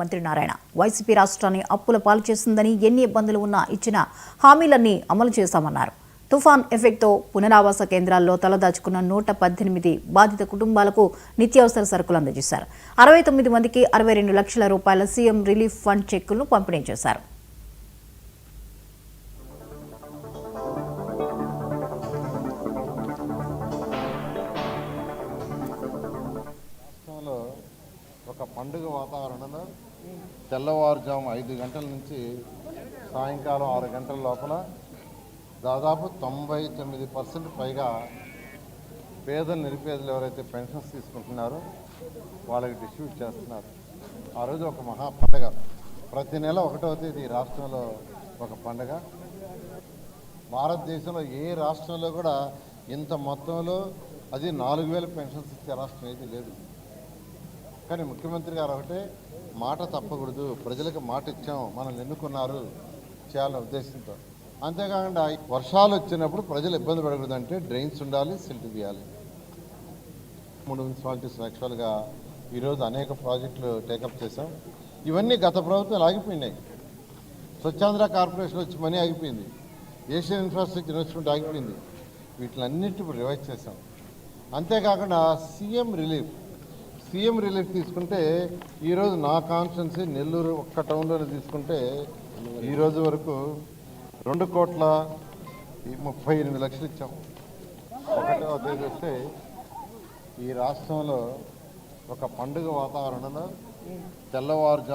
మంత్రి నారాయణ వైసీపీ రాష్ట్రాన్ని అప్పుల పాలు చేస్తుందని ఎన్ని ఇబ్బందులు ఉన్నా ఇచ్చిన హామీలన్నీ అమలు చేశామన్నారు. తుఫాన్ ఎఫెక్ట్తో పునరావాస కేంద్రాల్లో తలదాచుకున్న 118 బాధిత కుటుంబాలకు నిత్యావసర సరుకులు అందజేశారు. 69 మందికి 62 లక్షల రూపాయల సీఎం రిలీఫ్ ఫండ్ చెక్కులను పంపిణీ చేశారు. ఒక పండుగ వాతావరణంలో తెల్లవారుజాము 5 గంటల నుంచి సాయంకాలం 6 గంటల లోపల దాదాపు 99% పైగా పేదలు నిరుపేదలు ఎవరైతే పెన్షన్స్ తీసుకుంటున్నారో వాళ్ళకి డిస్ట్రిబ్యూట్ చేస్తున్నారు. ఆ రోజు ఒక మహా పండుగ. ప్రతి నెల 1వ తేదీ రాష్ట్రంలో ఒక పండుగ. భారతదేశంలో ఏ రాష్ట్రంలో కూడా ఇంత మొత్తంలో అది 4,000 పెన్షన్స్ ఇచ్చే రాష్ట్రం ఏది లేదు. కానీ ముఖ్యమంత్రి గారు ఒకటే మాట తప్పకూడదు, ప్రజలకు మాట ఇచ్చాం, మనల్ని ఎన్నుకున్నారు చేయాలనే ఉద్దేశంతో. అంతేకాకుండా వర్షాలు వచ్చినప్పుడు ప్రజలు ఇబ్బంది పడకూడదు అంటే డ్రైన్స్ ఉండాలి, సిల్ట్ తీయాలి. 3 మున్సిపాలిటీస్ యాక్చువల్గా ఈరోజు అనేక ప్రాజెక్టులు టేకప్ చేశాం. ఇవన్నీ గత ప్రభుత్వాలు ఆగిపోయినాయి. స్వచ్ఛాంధ్ర కార్పొరేషన్ వచ్చి మనీ ఆగిపోయింది. ఏషియన్ ఇన్ఫ్రాస్ట్రక్చర్ ఇన్వెస్ట్మెంట్ ఆగిపోయింది. వీటిలన్నింటి ఇప్పుడు రివైజ్ చేశాం. అంతేకాకుండా సీఎం రిలీఫ్ తీసుకుంటే ఈరోజు నా కాన్స్టిట్యున్సీ నెల్లూరు ఒక్క టౌన్లోనే తీసుకుంటే ఈరోజు వరకు 2,38 లక్షలు ఇచ్చాం. 1వ తేదీ వస్తే ఈ రాష్ట్రంలో ఒక పండుగ వాతావరణంలో తెల్లవారుజాము